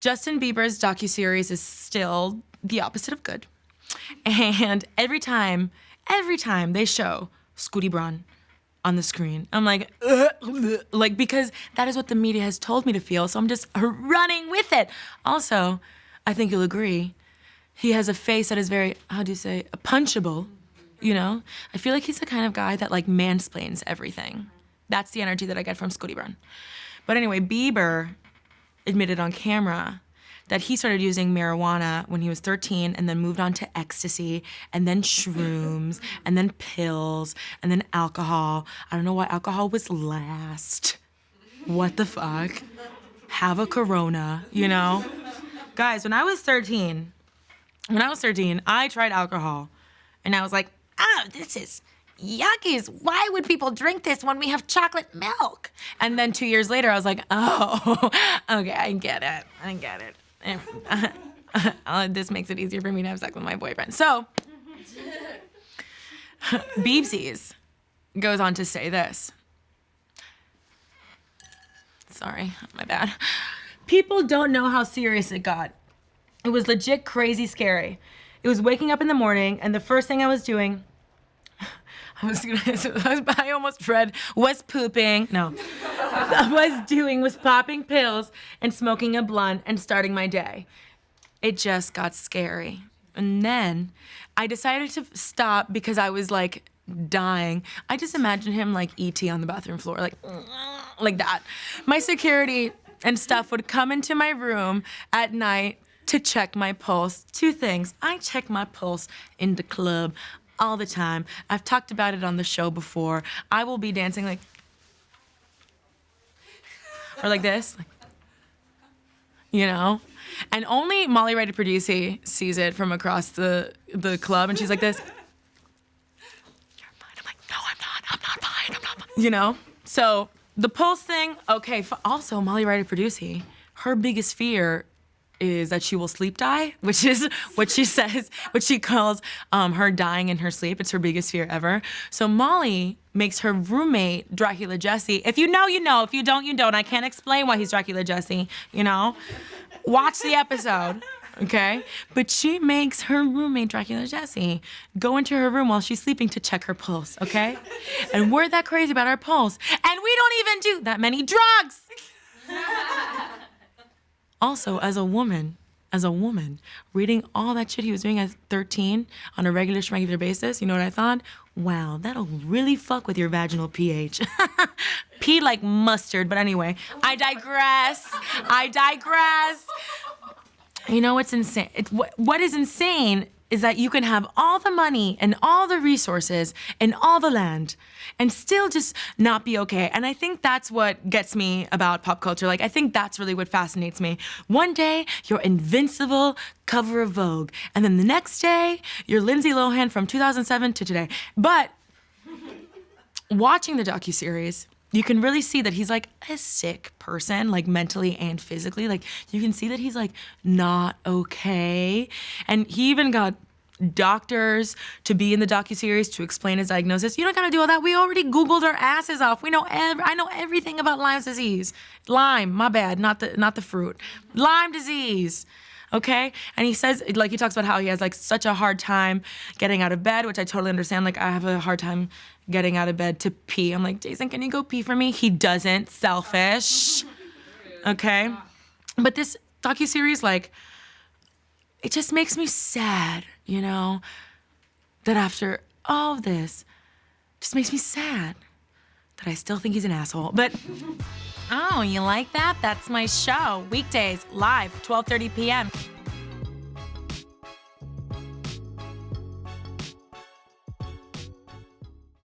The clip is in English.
Justin Bieber's docuseries is still the opposite of good. And every time they show Scooty Braun on the screen, I'm like, like, because that is what the media has told me to feel, so I'm just running with it. Also, I think you'll agree, he has a face that is very, how do you say, punchable, you know? I feel like he's the kind of guy that, like, mansplains everything. That's the energy that I get from Scooty Braun. But anyway, Bieber admitted on camera that he started using marijuana when he was 13 and then moved on to ecstasy and then shrooms and then pills and then alcohol. I don't know why alcohol was last. What the fuck? Have a Corona, you know? Guys, when I was 13, I tried alcohol and I was like, oh, this is yuckies. Why would people drink this when we have chocolate milk? And then 2 years later, I was like, oh, okay, I get it. This makes it easier for me to have sex with my boyfriend. So, Biebsies goes on to say this. Sorry, my bad. People don't know how serious it got. It was legit crazy scary. It was waking up in the morning, and the first thing I was doing, I almost read, was pooping. No. was popping pills and smoking a blunt and starting my day. It just got scary. And then I decided to stop because I was like dying. I just imagine him like E.T. on the bathroom floor, like that. My security and stuff would come into my room at night to check my pulse. Two things. I check my pulse in the club all the time. I've talked about it on the show before. I will be dancing like, or like this, like, you know? And only Molly Ray Producer sees it from across the club, and she's like this. You're fine. I'm like, no, I'm not fine. You know? So the pulse thing, okay. Also, Molly Ray Producer, her biggest fear is that she will sleep die, which is what she says, what she calls her dying in her sleep. It's her biggest fear ever. So Molly makes her roommate Dracula Jesse. If you know, you know. If you don't, you don't. I can't explain why he's Dracula Jesse, you know? Watch the episode, okay? But she makes her roommate Dracula Jesse go into her room while she's sleeping to check her pulse, okay? And we're that crazy about our pulse. And we don't even do that many drugs. Also, as a woman, reading all that shit he was doing at 13 on a regular basis, you know what I thought? Wow, that'll really fuck with your vaginal pH. Pee like mustard, but anyway, I digress. You know what's insane? What is insane is that you can have all the money and all the resources and all the land and still just not be okay. And I think that's what gets me about pop culture. Like, I think that's really what fascinates me. One day, you're invincible, cover of Vogue. And then the next day, you're Lindsay Lohan from 2007 to today. But watching the docuseries, you can really see that he's like a sick person, like mentally and physically. Like, you can see that he's like not okay. And he even got doctors to be in the docuseries to explain his diagnosis. You don't gotta do all that. We already Googled our asses off. I know everything about Lyme's disease. Lyme, my bad, not the fruit. Lyme disease. Okay? And he says, like, he talks about how he has like such a hard time getting out of bed, which I totally understand. Like, I have a hard time getting out of bed to pee. I'm like, Jason, can you go pee for me? He doesn't. Selfish. Okay? But this docuseries, like, it just makes me sad, you know, that after all of this, just makes me sad that I still think he's an asshole. But, oh, you like that? That's my show. Weekdays, live, 12:30 p.m.